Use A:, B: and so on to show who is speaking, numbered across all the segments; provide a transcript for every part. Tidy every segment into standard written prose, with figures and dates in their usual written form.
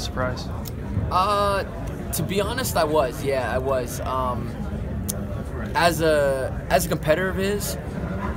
A: surprised?
B: To be honest, I was. Yeah, I was. As a competitor of his,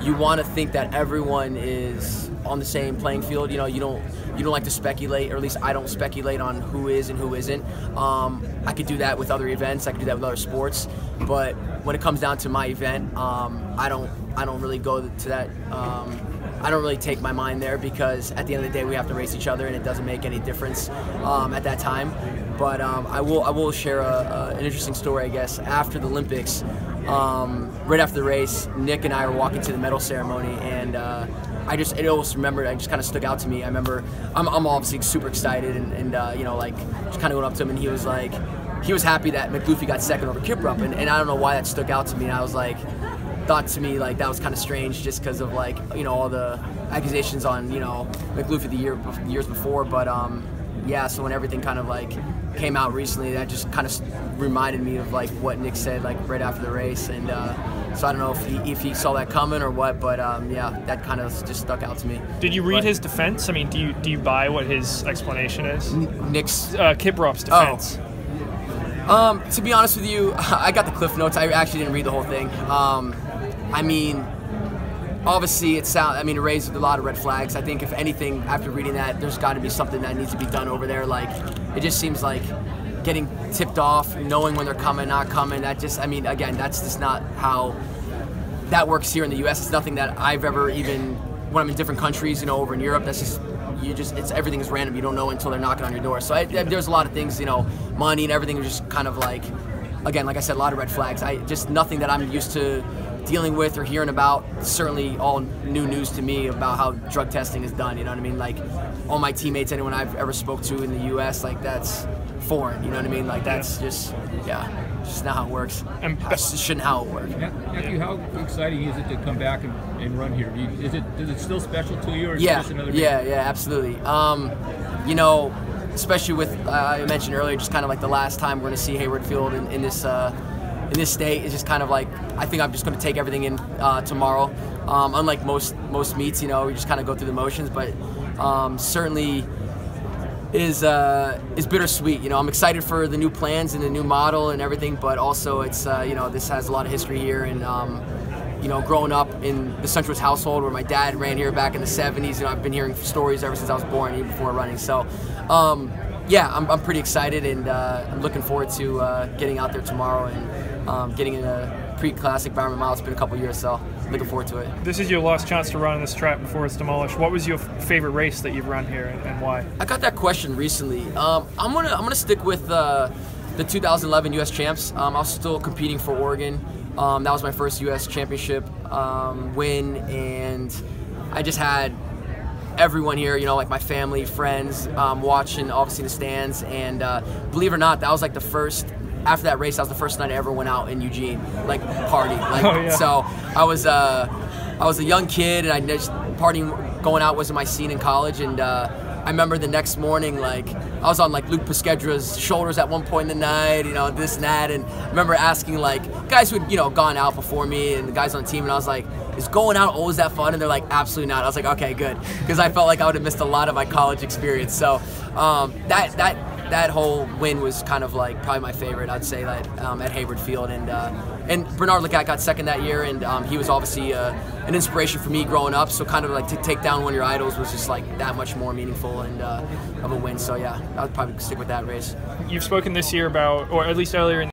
B: you want to think that everyone is on the same playing field. You know, you don't like to speculate, or at least I don't speculate on who is and who isn't. I could do that with other events. I could do that with other sports. But when it comes down to my event, I don't really go to that. I don't really take my mind there, because at the end of the day we have to race each other, and it doesn't make any difference at that time. But I will share an interesting story, I guess. After the Olympics, right after the race, Nick and I were walking to the medal ceremony, and it always remembered. It just kind of stuck out to me. I remember I'm obviously super excited, and you know, like, just kind of went up to him, and he was like, he was happy that McLoofy got second over Kiprop, and I don't know why that stuck out to me. And I was like, thought to me like that was kind of strange, just because of, like, you know, all the accusations on, you know, McLoofy the years before. But yeah, so when everything kind of like came out recently, that just kind of reminded me of like what Nick said like right after the race, and so I don't know if he saw that coming or what, but yeah, that kind of just stuck out to me.
A: Did you read his defense? I mean, do you buy what his explanation is?
B: Nick's
A: Kiprop's defense.
B: To be honest with you, I got the Cliff Notes. I actually didn't read the whole thing. I mean, obviously it raised a lot of red flags. I think if anything, after reading that, there's got to be something that needs to be done over there. Like, it just seems like getting tipped off, knowing when they're coming, not coming. That just, I mean, again, that's just not how that works here in the U.S. It's nothing that I've ever, even when I'm in different countries, you know, over in Europe. That's just, everything is random. You don't know until they're knocking on your door. So there's a lot of things, you know, money and everything was just kind of like, again, like I said, a lot of red flags. Just nothing that I'm used to dealing with or hearing about. Certainly all new news to me about how drug testing is done, you know what I mean? Like, all my teammates, anyone I've ever spoke to in the U.S., like, that's foreign, you know what I mean? Like, that's just, yeah, just not how it works. It shouldn't how it works.
C: Matthew, how exciting is it to come back and run here? Is it still special to you, or is it just another
B: yeah, absolutely. You know, especially with, I mentioned earlier, just kind of like the last time we're going to see Hayward Field in this state, is just kind of like, I think I'm just going to take everything in tomorrow. Unlike most meets, you know, we just kind of go through the motions, but certainly is bittersweet. You know, I'm excited for the new plans and the new model and everything, but also it's you know, this has a lot of history here, and you know, growing up in the Centrowitz household where my dad ran here back in the 70s, you know, I've been hearing stories ever since I was born, even before running. So yeah, I'm pretty excited, and I'm looking forward to getting out there tomorrow and getting in a pre-classic Bowerman Mile. It's been a couple years, so looking forward to it.
A: This is your last chance to run on this track before it's demolished. What was your favorite race that you've run here, and why?
B: I got that question recently. I'm gonna stick with the 2011 U.S. Champs. I was still competing for Oregon. That was my first U.S. Championship win, and I just had everyone here, you know, like my family, friends, watching, obviously in the stands, and believe it or not, that was like the first. After that race, that was the first night I ever went out in Eugene, like party. Like,
A: oh, yeah.
B: So I was a young kid, and I just partying, going out wasn't my scene in college. And I remember the next morning, like, I was on like Luke Pesquedra's shoulders at one point in the night, you know, this and that. And I remember asking like guys who had, you know, gone out before me and the guys on the team, and I was like, is going out always that fun? And they're like, absolutely not. I was like, okay, good, because I felt like I would have missed a lot of my college experience. So that whole win was kind of like probably my favorite, I'd say, that at Hayward Field. And Bernard Legat got second that year, and he was obviously an inspiration for me growing up. So kind of like to take down one of your idols was just like that much more meaningful and of a win. So yeah, I would probably stick with that race.
A: You've spoken this year about, or at least earlier in